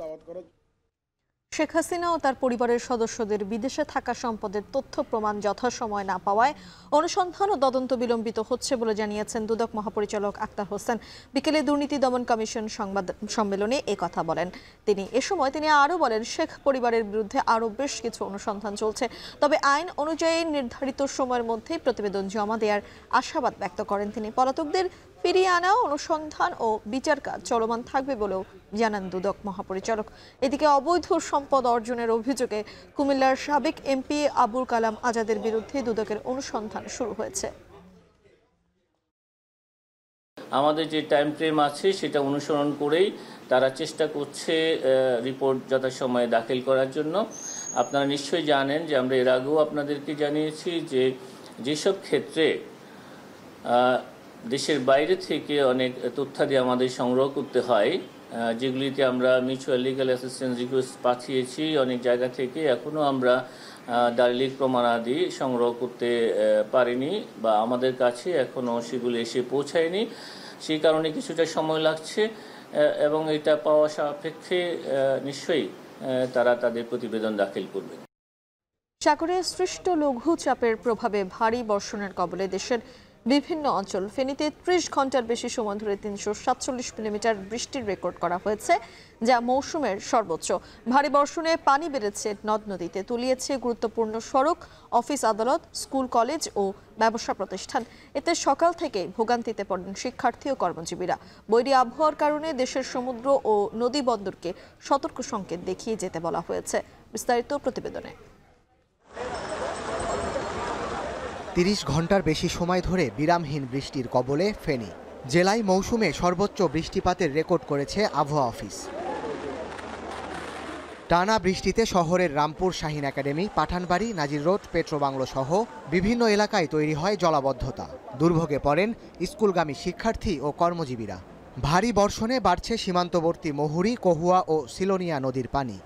S1: শেখ হাসিনা ও তার পরিবারের সদস্যদের বিদেশে থাকা সম্পদের তথ্য প্রমাণ যথাসময় না পাওয়ায় অনুসন্ধান ও তদন্ত বিলম্বিত হচ্ছে বলে জানিয়েছেন দুদক মহাপরিচালক আক্তার হোসেন। বিকেলে দুর্নীতি দমন কমিশন সংবাদ সম্মেলনে কথা বলেন তিনি। এ সময় তিনি আরও বলেন, শেখ পরিবারের বিরুদ্ধে আরও বেশ কিছু অনুসন্ধান চলছে, তবে আইন অনুযায়ী নির্ধারিত সময়ের মধ্যেই প্রতিবেদন জমা দেওয়ার আশাবাদ ব্যক্ত করেন তিনি। পলাতকদের ফিরিয়ে আনা, অনুসন্ধান ও বিচার কাজ চলমান থাকবে বলেও জানান দুদক মহাপরিচালক। এদিকে অবৈধ সম্পদ অর্জনের অভিযোগে কুমিল্লার সাবেক এমপি আবুল কালাম আজাদের বিরুদ্ধে দুদকের অনুসন্ধান শুরু হয়েছে।
S23: আমাদের যে টাইম ফ্রেম আছে সেটা অনুসরণ করেই তারা চেষ্টা করছে রিপোর্ট যথাসময়ে দাখিল করার জন্য। আপনারা নিশ্চয়ই জানেন যে আমরা এর আগেও আপনাদেরকে জানিয়েছি যে যেসব ক্ষেত্রে দেশের বাইরে থেকে অনেক তথ্যাদি আমাদের সংগ্রহ করতে হয়, যেগুলিতে আমরা মিউচুয়াল লিগ্যাল অ্যাসিস্ট্যান্স রিকোয়েস্ট পাঠিয়েছি অনেক জায়গা থেকে, এখনও আমরা দালিলিক প্রমাণাদি সংগ্রহ করতে পারিনি বা আমাদের কাছে এখনও সেগুলি এসে পৌঁছায়নি। সেই কারণে কিছুটা সময় লাগছে এবং এটা পাওয়া সাপেক্ষে নিশ্চয়ই তারা তাদের প্রতিবেদন দাখিল করবে।
S1: সাগরে সৃষ্ট লঘুচাপের প্রভাবে ভারী বর্ষণের কবলে দেশের বিভিন্ন অঞ্চল। ফেনীতে 30 ঘন্টার বেশি সময় ধরে 347 মিলিমিটার বৃষ্টির রেকর্ড করা হয়েছে, যা মৌসুমের সর্বোচ্চ। ভারী বর্ষণে পানি বেড়েছে নদ নদীতে, তলিয়েছে গুরুত্বপূর্ণ সড়ক, অফিস আদালত, স্কুল কলেজ ও ব্যবসা প্রতিষ্ঠান। এতে সকাল থেকে ভোগান্তিতে পড়েন শিক্ষার্থী ও কর্মজীবীরা। বৈরী আবহাওয়ার কারণে দেশের সমুদ্র ও নদী বন্দরকে সতর্ক সংকেত দেখিয়ে যেতে বলা হয়েছে। বিস্তারিত প্রতিবেদনে।
S24: 30 ঘন্টার বেশি সময় ধরে বিরামহীন বৃষ্টির কবলে ফেনী জেলায় মৌসুমে সর্বোচ্চ বৃষ্টিপাতের রেকর্ড করেছে আবহাওয়া অফিস। টানা বৃষ্টিতে শহরের রামপুর শাহিন একাডেমি, পাঠানবাড়ি, নাজির রোড, পেট্রোবাংলো সহ বিভিন্ন এলাকায় তৈরি হয় জলাবদ্ধতা। দুর্ভোগে পড়েন স্কুলগামী শিক্ষার্থী ও কর্মজীবীরা। ভারী বর্ষণে বাড়ছে সীমান্তবর্তী মহুরী, কহুয়া ও সিলোনিয়া নদীর পানি।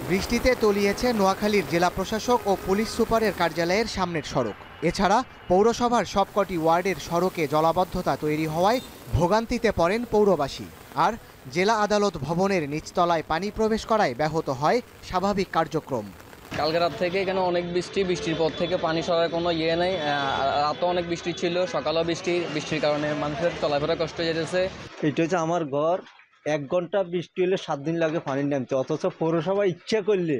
S24: বৃষ্টিতে তলিয়েছে নোয়াখালীর জেলা প্রশাসক ও পুলিশ সুপারের কার্যালয়ের সামনের সড়ক। এছাড়া পৌরসভার সবকটি ওয়ার্ডের সড়কে জলাবদ্ধতা তৈরি হওয়ায় ভোগান্তিতে পড়েন পৌরবাসী। আর জেলা আদালত ভবনের নিচতলায় পানি প্রবেশ করায় ব্যাহত হয় স্বাভাবিক কার্যক্রম।
S3: কালকে রাত থেকে এখানে অনেক বৃষ্টির পর থেকে পানি সরার কোনো ইয়ে নেই। রাতও অনেক বৃষ্টি ছিল, সকালেও বৃষ্টির কারণে মানুষের চলাফেরা কষ্ট হয়ে যেতেছে।
S7: এটা হচ্ছে আমার ঘর, 1 ঘন্টা বৃষ্টি হলে 7 দিন লাগে পানি নামতে, অথচ পৌরসভা ইচ্ছা করলে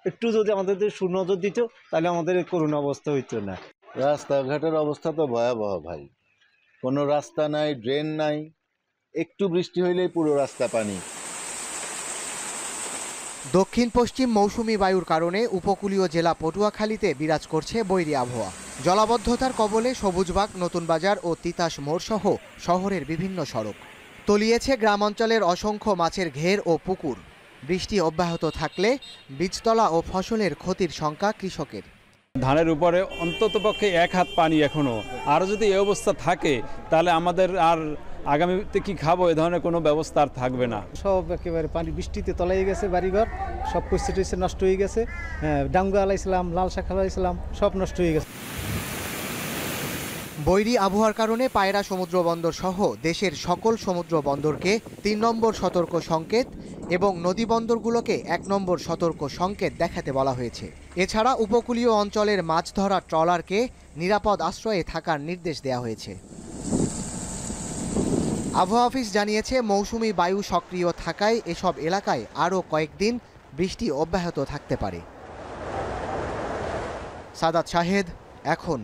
S7: একটু যদি আমাদের সুনজর দিত তাহলে আমাদের করুণ অবস্থা হইতো না।
S8: রাস্তাঘাটের অবস্থা তো ভয়াবহ ভাই, কোনো রাস্তা নাই, ড্রেন নাই, একটু বৃষ্টি হইলেই পুরো রাস্তা পানি।
S24: দক্ষিণ পশ্চিম মৌসুমি বায়ুর কারণে উপকূলীয় জেলা পটুয়াখালীতে বিরাজ করছে বৈরী আবহাওয়া। জলাবদ্ধতার কবলে সবুজবাগ, নতুন বাজার ও তিতাস মোড় সহ শহরের বিভিন্ন সড়ক। তলিয়েছে গ্রাম অঞ্চলের অসংখ্য মাছের ঘের ও পুকুর। বৃষ্টি অব্যাহত থাকলে বীজতলা ও ফসলের ক্ষতির শঙ্কা কৃষকের।
S9: ধানের উপরে অন্ততপক্ষে 1 হাত পানি এখনো, আরও যদি এই অবস্থা থাকে তাহলে আমাদের আর আগামীতে কি খাবো এ ধরনের কোনো ব্যবস্থা আর থাকবে না।
S25: সব একেবারে পানি বৃষ্টিতে তলাইয়ে গেছে, বাড়িঘর সব পরিস্থিতি নষ্ট হয়ে গেছে। ডাঙ্গা আলাইছিলাম, লাল শাক আলাইছিলাম, সব নষ্ট হয়ে গেছে।
S24: বৈরী আবহাওয়ার কারণে পায়রা সমুদ্র বন্দর সহ দেশের সকল সমুদ্র বন্দরকে 3 নম্বর সতর্ক সংকেত এবং নদী বন্দরগুলোকে 1 নম্বর সতর্ক সংকেত দেখাতে বলা হয়েছে। এছাড়া উপকূলীয় অঞ্চলের মাছ ধরা ট্রলারকে নিরাপদ আশ্রয়ে থাকার নির্দেশ দেওয়া হয়েছে। আবহাওয়া অফিস জানিয়েছে, মৌসুমি বায়ু সক্রিয় থাকায় এসব এলাকায় আরও কয়েকদিন বৃষ্টি অব্যাহত থাকতে পারে। সাদাত শাহেদ, এখন।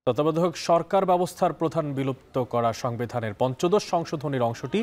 S2: তত্ত্বাবধায়ক সরকার ব্যবস্থার প্রধান বিলুপ্ত করা সংবিধানের 15 সংশোধনীর অংশটি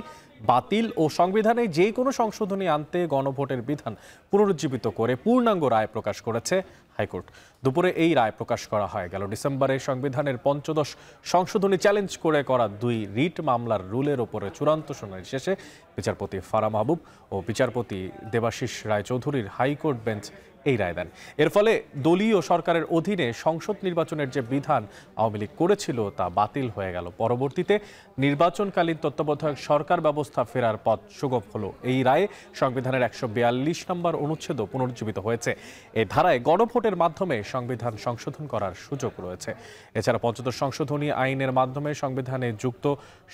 S2: বাতিল ও সংবিধানে যে কোনো সংশোধনী আনতে গণভোটের বিধান পুনরুজ্জীবিত করে পূর্ণাঙ্গ রায় প্রকাশ করেছে হাইকোর্ট। দুপুরে এই রায় প্রকাশ করা হয়। গেল ডিসেম্বরে সংবিধানের 15 সংশোধনী চ্যালেঞ্জ করে করা 2 রিট মামলার রুলের ওপরে চূড়ান্ত শুনানি শেষে বিচারপতি ফারা মাহবুব ও বিচারপতি দেবাশিস রায়চৌধুরীর হাইকোর্ট বেঞ্চ এই রায় দেন। এর ফলে দলীয় সরকারের অধীনে সংসদ নির্বাচনের যে বিধান আওয়ামী লীগ করেছিল তা বাতিল হয়ে গেল। পরবর্তীতে নির্বাচনকালীন তত্ত্বাবধায়ক সরকার ব্যবস্থা ফেরার পথ সুগম হলো। এই রায়ে সংবিধানের 142 নম্বর অনুচ্ছেদও পুনরুজ্জীবিত হয়েছে। এই ধারায় গণভোটের মাধ্যমে সংবিধান সংশোধন করার সুযোগ রয়েছে। এছাড়া 15 সংশোধনী আইনের মাধ্যমে সংবিধানে যুক্ত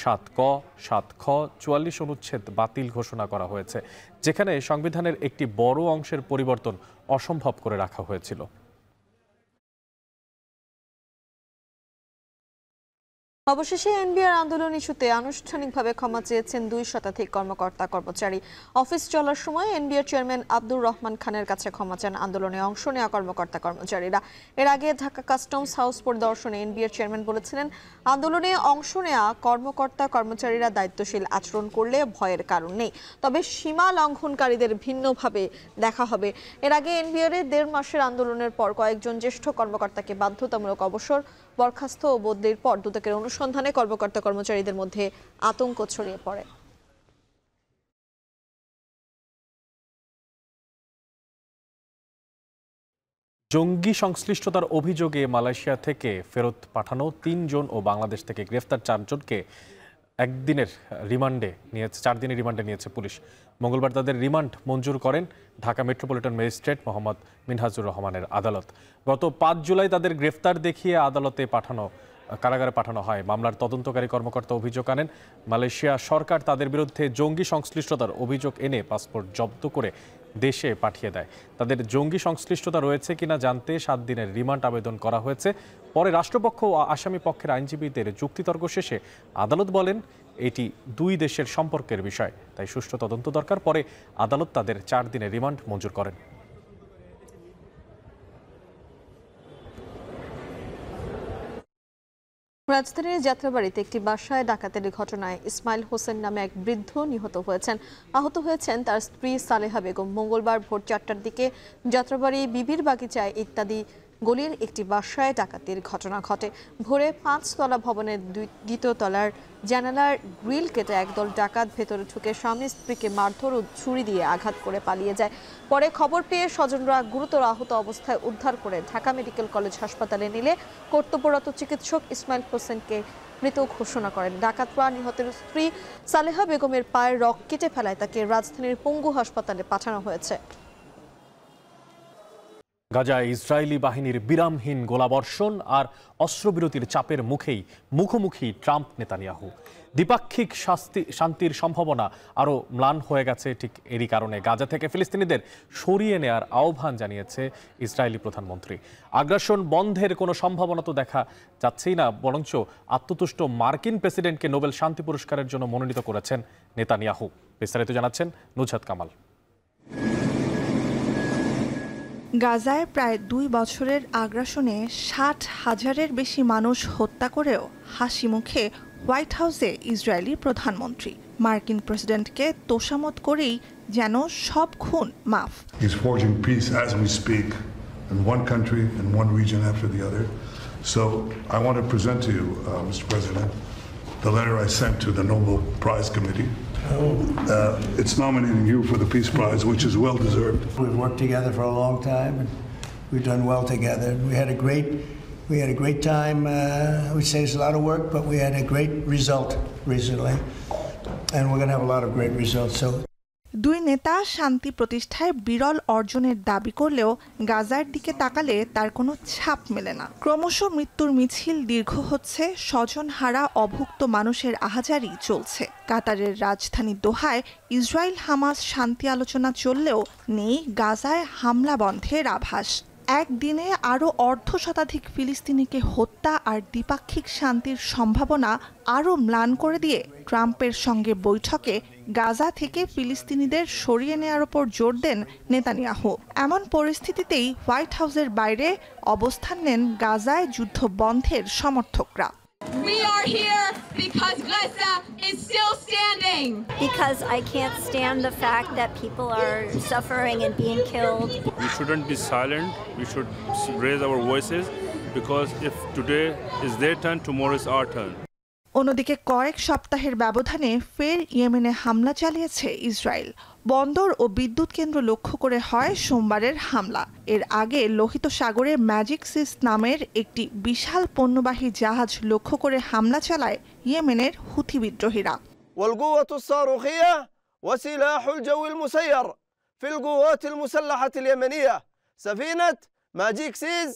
S2: 7 ক, 7 খ, 44 অনুচ্ছেদ বাতিল ঘোষণা করা হয়েছে, যেখানে সংবিধানের একটি বড় অংশের পরিবর্তন অসম্ভব করে রাখা হয়েছিল।
S1: অবশেষে এনবিআর আন্দোলন ইস্যুতে আনুষ্ঠানিকভাবে ক্ষমা চেয়েছেন 2 শতাধিক কর্মকর্তা কর্মচারী। অফিস চলার সময় এনবিআর চেয়ারম্যান আব্দুর রহমান খানের কাছে ক্ষমা চান আন্দোলনে অংশ নেওয়া কর্মকর্তা কর্মচারীরা। এর আগে ঢাকা কাস্টমস হাউস পরিদর্শনে এনবিআর চেয়ারম্যান বলেছিলেন, আন্দোলনে অংশ নেওয়া কর্মকর্তা কর্মচারীরা দায়িত্বশীল আচরণ করলে ভয়ের কারণ নেই, তবে সীমা লঙ্ঘনকারীদের ভিন্নভাবে দেখা হবে। এর আগে এনবিআর 1.5 মাসের আন্দোলনের পর কয়েকজন জ্যেষ্ঠ কর্মকর্তাকে বাধ্যতামূলক অবসর, বরখাস্ত ও বদলির পর দুদকের অনুসন্ধানে কর্মকর্তা কর্মচারীদের মধ্যে আতঙ্ক ছড়িয়ে পড়ে।
S2: জঙ্গি সংশ্লিষ্টতার অভিযোগে মালয়েশিয়া থেকে ফেরত পাঠানো 3 জন ও বাংলাদেশ থেকে গ্রেফতার 4 জনকে 4 দিনের রিমান্ডে নিয়েছে পুলিশ। মঙ্গলবার তাদের রিমান্ড মঞ্জুর করেন ঢাকা মেট্রোপলিটন ম্যাজিস্ট্রেট মোহাম্মদ মিনহাজুর রহমানের আদালত। গত 5 জুলাই তাদের গ্রেফতার দেখিয়ে আদালতে কারাগারে পাঠানো হয়। মামলার তদন্তকারী কর্মকর্তা অভিযোগ আনেন, মালয়েশিয়া সরকার তাদের বিরুদ্ধে জঙ্গি সংশ্লিষ্টতার অভিযোগ এনে পাসপোর্ট জব্দ করে দেশে পাঠিয়ে দেয়। তাদের জঙ্গি সংশ্লিষ্টতা রয়েছে কিনা জানতে 7 দিনের রিমান্ড আবেদন করা হয়েছে। পরে রাষ্ট্রপক্ষ ও আসামি পক্ষের আইনজীবীদের যুক্তিতর্ক শেষে আদালত বলেন, এটি 2 দেশের সম্পর্কের বিষয়, তাই সুষ্ঠু তদন্ত দরকার। পরে আদালত তাদের 4 দিনের রিমান্ড মঞ্জুর করেন।
S1: রাজধানীর যাত্রাবাড়িতে একটি বাসায় ডাকাতের ঘটনায় ইসমাইল হোসেন নামে এক বৃদ্ধ নিহত হয়েছেন। আহত হয়েছেন তার স্ত্রী সালেহা বেগম। মঙ্গলবার ভোর 4টার দিকে যাত্রাবাড়ি বিবির বাগিচায় ইত্যাদি গলির একটি বাসায় ডাকাতির ঘটনা ঘটে। ভোরে 5 তলা ভবনের দ্বিতীয় তলার জানালার গ্রিল কেটে একদল ডাকাত ভেতরে ঢুকে স্বামী স্ত্রীকে মারধর ও ছুরি দিয়ে আঘাত করে পালিয়ে যায়। পরে খবর পেয়ে স্বজনরা গুরুতর আহত অবস্থায় উদ্ধার করে ঢাকা মেডিকেল কলেজ হাসপাতালে নিলে কর্তব্যরত চিকিৎসক ইসমাইল হোসেনকে মৃত ঘোষণা করেন। ডাকাতরা নিহতের স্ত্রী সালেহা বেগমের পায়ের রক কেটে ফেলায় তাকে রাজধানীর পঙ্গু হাসপাতালে পাঠানো হয়েছে।
S2: গাজায় ইসরায়েলি বাহিনীর বিরামহীন গোলাবর্ষণ আর অস্ত্রবিরতির চাপের মুখোমুখি ট্রাম্প নেতানিয়াহু। দ্বিপাক্ষিক শান্তির সম্ভাবনা আরও ম্লান হয়ে গেছে। ঠিক এরই কারণে গাজা থেকে ফিলিস্তিনিদের সরিয়ে নেয়ার আহ্বান জানিয়েছে ইসরায়েলি প্রধানমন্ত্রী। আগ্রাসন বন্ধের কোনো সম্ভাবনা তো দেখা যাচ্ছেই না, বরঞ্চ আত্মতুষ্ট মার্কিন প্রেসিডেন্টকে নোবেল শান্তি পুরস্কারের জন্য মনোনীত করেছেন নেতানিয়াহু। বিস্তারিত জানাচ্ছেন নুজহাত কামাল।
S10: গাজায় প্রায় 2 বছরের আগ্রাসনে 60,000-এর বেশি মানুষ হত্যা করেও হাসি মুখে হোয়াইট হাউসে ইসরায়েলি প্রধানমন্ত্রী। মার্কিন প্রেসিডেন্টকে তোষামত করেই যেন সব খুন মাফ।
S11: He's forging peace as we speak in one country and one region after the other. So I want to present to you, Mr. President, the letter I sent to the Nobel Prize Committee. It's nominating you for the Peace Prize, which is well deserved.
S12: We've worked together for a long time, and we've done well together. We had a great time. Which saves a lot of work, but we had a great result recently, and we're going to have a lot of great results. So.
S10: দুই নেতা শান্তি প্রতিষ্ঠায় বিরল অর্জনের দাবি করলেও গাজার দিকে তাকালে তার কোনো ছাপ মেলে না। ক্রমশ মৃত্যুর মিছিল দীর্ঘ হচ্ছে, স্বজনহারা অভুক্ত মানুষের আহাজারি চলছে। কাতারের রাজধানী দোহায় ইসরায়েল হামাস শান্তি আলোচনা চললেও নেই গাজায় হামলা বন্ধের আভাস। একদিনে আরও 1/2 শতাধিক ফিলিস্তিনিকে হত্যা আর দ্বিপাক্ষিক শান্তির সম্ভাবনা আরও ম্লান করে দিয়ে ট্রাম্পের সঙ্গে বৈঠকে গাজা থেকে ফিলিস্তিনিদের সরিয়ে নেওয়ার ওপর জোর দেন নেতানিয়াহু। এমন পরিস্থিতিতেই হোয়াইট হাউসের বাইরে অবস্থান নেন গাজায় যুদ্ধ বন্ধের সমর্থকরা।
S13: We are here because Gaza is still standing.
S14: Because I can't stand the fact that people are suffering and being killed.
S26: We shouldn't be silent. We should raise our voices because if today is their turn, tomorrow is our turn.
S10: অন্যদিকে কয়েক সপ্তাহের ব্যবধানে ফের ইয়েমেনে হামলা চালিয়েছে Israel. বন্দর ও বিদ্যুৎ কেন্দ্র লক্ষ্য করে হয় সোমবারের হামলা। এর আগে লোহিত সাগরে ম্যাজিক সিস নামের একটি বিশাল পণ্যবাহী জাহাজ লক্ষ্য করে হামলা চালায় ইয়েমেনের হুথি বিদ্রোহীরা।
S27: والقوة الصاروخية وسلاح الجو المسير في القوات المسلحة اليمنية سفينة ماجيك سيز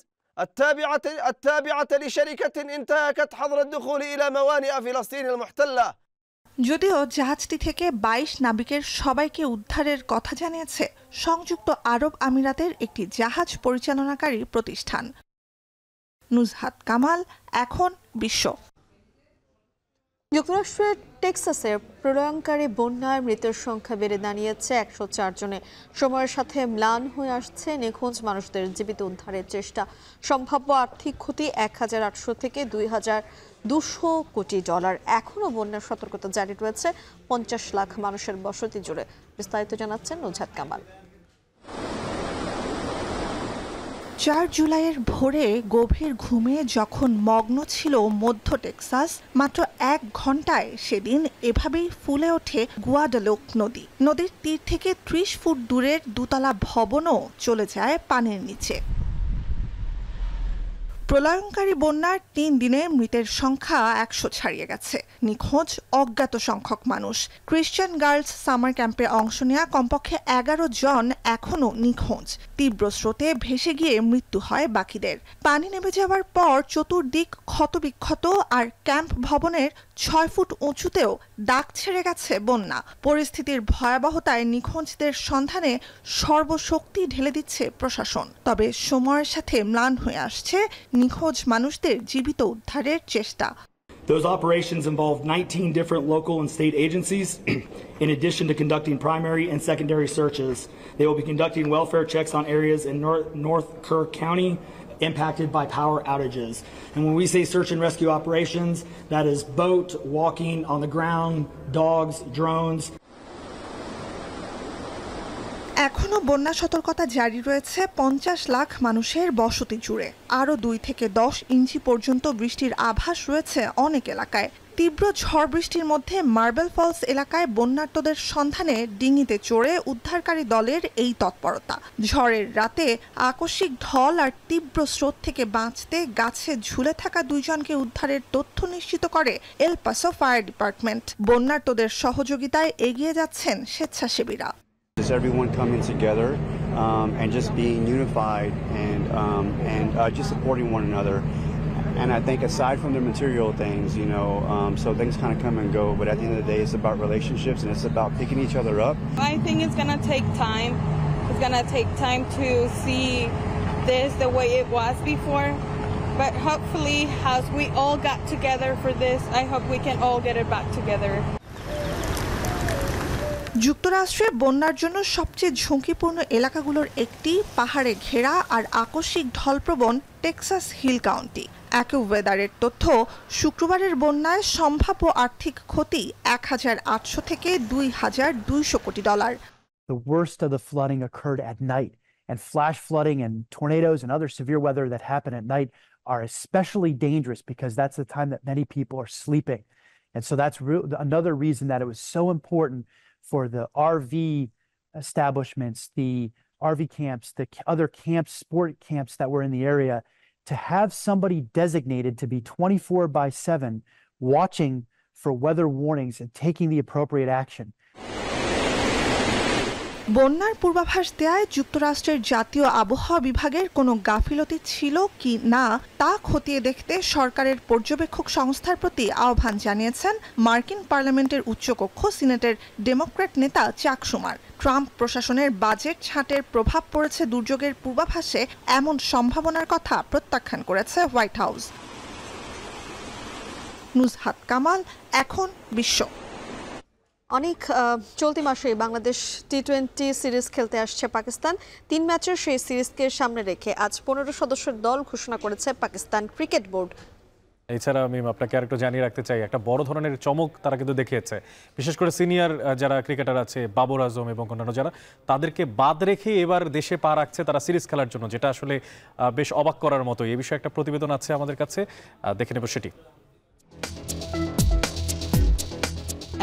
S27: التابعة لشركة انتهكت حظر الدخول إلى موانئ فلسطين المحتلة.
S10: যদিও জাহাজটি থেকে 22 নাবিকের সবাইকে উদ্ধারের কথা জানিয়েছে সংযুক্ত আরব আমিরাতের একটি জাহাজ পরিচালনাকারী প্রতিষ্ঠান। নুজহাত কামাল, এখন বিশ্ব।
S1: যুক্তরাষ্ট্রের টেক্সাসের প্রলয়ঙ্কারী বন্যায় মৃতের সংখ্যা বেড়ে দাঁড়িয়েছে 104 জনে। সময়ের সাথে ম্লান হয়ে আসছে নিখোঁজ মানুষদের জীবিত উদ্ধারের চেষ্টা। সম্ভাব্য আর্থিক ক্ষতি 1800 থেকে 2200 কোটি ডলার। এখনও বন্যার সতর্কতা জারি রয়েছে 50 লাখ মানুষের বসতি জুড়ে। বিস্তারিত জানাচ্ছেন নুজহাত কামাল।
S10: 4 জুলাইয়ের ভোরে গভীর ঘুমে যখন মগ্ন ছিল মধ্য টেক্সাস, মাত্র 1 ঘন্টায় সেদিন এভাবেই ফুলে ওঠে গুয়াডালুপ নদী। নদীর তীর থেকে 30 ফুট দূরের 2 তলা ভবনও চলে যায় পানির নিচে। প্রলয়ঙ্কারী বন্যার 3 দিনে মৃতের সংখ্যা 100 ছাড়িয়ে গেছে। নিখোঁজ অজ্ঞাত সংখ্যক মানুষ। ক্রিশ্চিয়ান গার্লস সামার ক্যাম্পে অংশ নেওয়া কমপক্ষে 11 জন এখনও নিখোঁজ। তীব্র স্রোতে ভেসে গিয়ে মৃত্যু হয় বাকিদের। পানি নেমে যাওয়ার পর চতুর্দিক ক্ষতবিক্ষত, আর ক্যাম্প ভবনের 6 ফুট উঁচুতেও দাগ ছেড়ে গেছে বন্যা। পরিস্থিতির ভয়াবহতায় নিখোঁজদের সন্ধানে সর্বশক্তি ঢেলে দিচ্ছে প্রশাসন। তবে সময়ের সাথে ম্লান হয়ে আসছে নিখোঁজ মানুষদের জীবিত উদ্ধারের চেষ্টা।
S28: Those operations involve 19 different local and state agencies. In addition to conducting primary and secondary searches, they will be conducting welfare checks on areas in North Kerr County impacted by power outages. And when we say search and rescue operations, that is boat, walking, on the ground, dogs, drones.
S10: এখনো বন্যা সতর্কতা জারি রয়েছে 50 লাখ মানুষের বসতি জুড়ে। আরও 2 থেকে 10 ইঞ্চি পর্যন্ত বৃষ্টির আভাস রয়েছে অনেক এলাকায়। তীব্র ঝড় বৃষ্টির মধ্যে মার্বেল ফলস এলাকায় বন্যার্তদের সন্ধানে ডিঙিতে চড়ে উদ্ধারকারী দলের এই তৎপরতা। ঝড়ের রাতে আকস্মিক ঢল আর তীব্র স্রোত থেকে বাঁচতে গাছে ঝুলে থাকা 2 জনকে উদ্ধারের তথ্য নিশ্চিত করে এল পাসো ফায়ার ডিপার্টমেন্ট। বন্যার্তদের সহযোগিতায় এগিয়ে যাচ্ছেন স্বেচ্ছাসেবীরা।
S15: Just everyone coming together and just being unified and just supporting one another. And I think aside from the material things, so things kind of come and go, but at the end of the day, it's about relationships and it's about picking each other up.
S16: I think it's going to take time. It's going to take time to see this the way it was before. But hopefully, as we all got together for this, I hope we can all get it back together.
S10: যুক্তরাষ্ট্রে বন্যার জন্য সবচেয়ে ঝুঁকিপূর্ণ এলাকাগুলোর একটি পাহাড়ে ঘেরা আর আকস্মিক ঢলপ্রবণ Texas hill county. অ্যাকুওয়েদারের তথ্য, শুক্রবারের বন্যায় সম্ভাব্য আর্থিক ক্ষতি $1,800 থেকে $2,200 কোটি।
S17: The worst of the flooding occurred at night, and flash flooding and tornadoes and other severe weather that happen at night are especially dangerous because that's the time that many people are sleeping. And so that's another reason that it was so important for the RV establishments, the RV camps, the other camps, sport camps that were in the area, to have somebody designated to be 24/7 watching for weather warnings and taking the appropriate action.
S10: বন্যার পূর্বাভাস দেয়ায় যুক্তরাষ্ট্রের জাতীয় আবহাওয়া বিভাগের কোনো গাফিলতি ছিল কি না তা খতিয়ে দেখতে সরকারের পর্যবেক্ষক সংস্থার প্রতি আহ্বান জানিয়েছেন মার্কিন পার্লামেন্টের উচ্চকক্ষ সিনেটের ডেমোক্র্যাট নেতা চাক শুমার। ট্রাম্প প্রশাসনের বাজেট ছাঁটের প্রভাব পড়েছে দুর্যোগের পূর্বাভাসে এমন সম্ভাবনার কথা প্রত্যাখ্যান করেছে হোয়াইট হাউস। নুজহাত কামাল, এখন বিশ্ব।
S1: অনেক চলতি মাসে বাংলাদেশ টি-20 সিরিজ খেলতে আসছে পাকিস্তান। 3 ম্যাচের সেই সিরিজকে সামনে রেখে আজ 15 সদস্যের দল ঘোষণা করেছে পাকিস্তান ক্রিকেট বোর্ড।
S2: এছাড়া আমি আপনাকে আরেকটু জানিয়ে রাখতে চাই, একটা বড় ধরনের চমক তারা কিন্তু দেখিয়েছে। বিশেষ করে সিনিয়র যারা ক্রিকেটার আছে, বাবর আজম এবং অন্যান্য যারা, তাদেরকে বাদ রেখে এবার দেশে পা রাখছে তারা সিরিজ খেলার জন্য, যেটা আসলে বেশ অবাক করার মতো। এই বিষয়ে একটা প্রতিবেদন আছে আমাদের কাছে, দেখে নেব সেটি।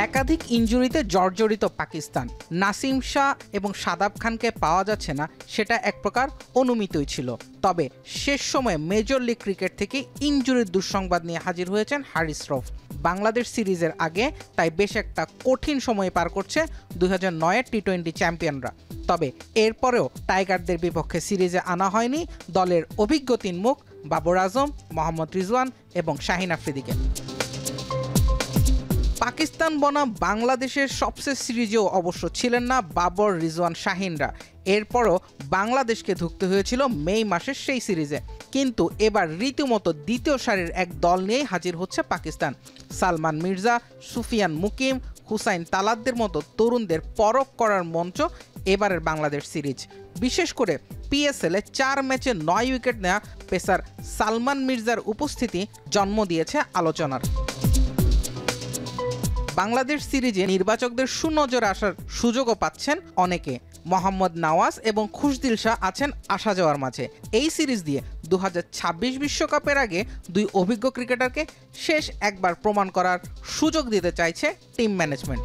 S18: একাধিক ইনজুরিতে জর্জরিত পাকিস্তান। নাসিম শাহ এবং শাদাব খানকে পাওয়া যাচ্ছে না, সেটা এক প্রকার অনুমিতই ছিল। তবে শেষ সময়ে মেজর লিগ ক্রিকেট থেকে ইনজুরির দুঃসংবাদ নিয়ে হাজির হয়েছেন হারিস রফ। বাংলাদেশ সিরিজের আগে তাই বেশ একটা কঠিন সময় পার করছে 2009-এর টি-20 চ্যাম্পিয়নরা। তবে এরপরেও টাইগারদের বিপক্ষে সিরিজে আনা হয়নি দলের অভিজ্ঞ 3 মুখ বাবর আজম, মোহাম্মদ রিজওয়ান এবং শাহিন আফ্রিদিকে। পাকিস্তান বনাম বাংলাদেশের সবশেষ সিরিজেও অবশ্য ছিলেন না বাবর, রিজওয়ান, শাহিনরা। এরপরও বাংলাদেশকে ধুঁকতে হয়েছিল মে মাসের সেই সিরিজে। কিন্তু এবার রীতিমতো দ্বিতীয় সারির এক দল নিয়েই হাজির হচ্ছে পাকিস্তান। সালমান মির্জা, সুফিয়ান মুকিম, হুসাইন তালাতদের মতো তরুণদের পরখ করার মঞ্চ এবারের বাংলাদেশ সিরিজ। বিশেষ করে পিএসএলে 4 ম্যাচে 9 উইকেট নেওয়া পেসার সালমান মির্জার উপস্থিতি জন্ম দিয়েছে আলোচনার। বাংলাদেশ সিরিজে নির্বাচকদের সুনজরে আসার সুযোগও পাচ্ছেন অনেকে। মোহাম্মদ নওয়াজ এবং খুশদিল শাহ আছেন আসা যাওয়ার মাঝে। এই সিরিজ দিয়ে 2026 বিশ্বকাপের আগে 2 অভিজ্ঞ ক্রিকেটারকে শেষ একবার প্রমাণ করার সুযোগ দিতে চাইছে টিম ম্যানেজমেন্ট।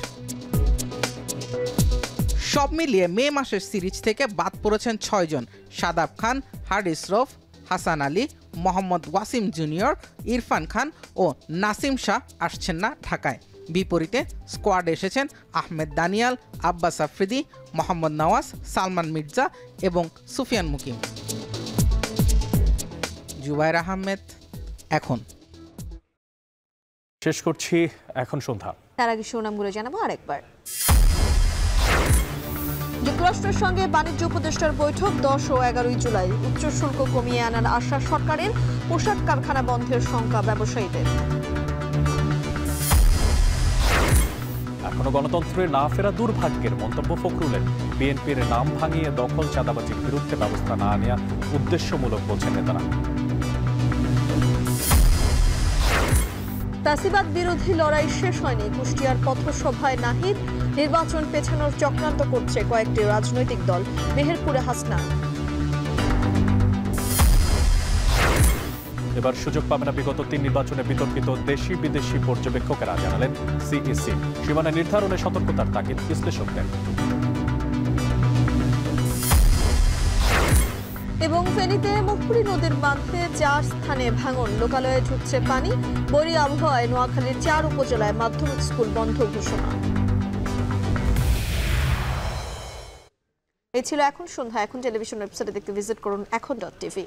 S18: সব মিলিয়ে মে মাসের সিরিজ থেকে বাদ পড়েছেন 6 জন। শাদাব খান, হারিস রফ, হাসান আলী, মোহাম্মদ ওয়াসিম জুনিয়র, ইরফান খান ও নাসিম শাহ আসছেন না ঢাকায়। বিপরীতে স্কোয়াডে এসেছেন আহমেদ দানিয়াল, আব্বাস আফ্রিদি, মোহাম্মদ নওয়াজ, সালমান মির্জা এবং সুফিয়ান মুকিম। জুবাইর আহমেদ, এখন।
S2: শেষ করছি এখন সন্ধ্যা।
S1: তার আগে শিরোনামগুলো জানাবো আরেকবার। যুক্তরাষ্ট্রের সঙ্গে বাণিজ্য উপদেষ্টার বৈঠক 10 ও 11 জুলাই। উচ্চ শুল্ক কমিয়ে আনার আশা সরকারের। পোশাক কারখানা বন্ধের শঙ্কা ব্যবসায়ীদের।
S2: এখনো গণতন্ত্রে না ফেরা দুর্ভাগ্যের মন্তব্য ফখরুলের। বিএনপির নাম ভাঙিয়ে দখল চাঁদাবাজির বিরুদ্ধে ব্যবস্থা না নেওয়া উদ্দেশ্যমূলক বলছেন নেতারা।
S1: ফ্যাসিবাদ বিরোধী লড়াই শেষ হয়নি। কুষ্টিয়ার পথসভায় নাহিদ। নির্বাচন পেছানোর চক্রান্ত করছে কয়েকটি রাজনৈতিক দল, মেহেরপুরে হাসনান।
S2: এবার সুযোগ পাবে না বিগত 3 নির্বাচনে বিতর্কিত দেশি বিদেশি পর্যবেক্ষকেরা, জানালেন সিইসি। সীমানা নির্ধারণে সতর্কতার তাগিদ বিশ্লেষকদের।
S1: এবং ফেনীতে মুখপুরি নদীর বাঁধে 4 স্থানে ভাঙন, লোকালয়ে ঢুকছে পানি। বৈরী আবহাওয়ায় নোয়াখালীর 4 উপজেলায় মাধ্যমিক স্কুল বন্ধ ঘোষণা। এই ছিল এখন সন্ধ্যা। এখন টেলিভিশন ওয়েবসাইটে দেখতে ভিজিট করুন এখন.tv।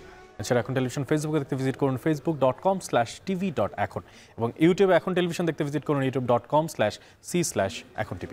S2: এছাড়া এখন টেলিভিশন ফেসবুকে দেখতে ভিজিট করুন facebook.com/tv.এখন এবং ইউটিউবে এখন টেলিভিশন দেখতে ভিজিট করুন youtube.com/c/echontv।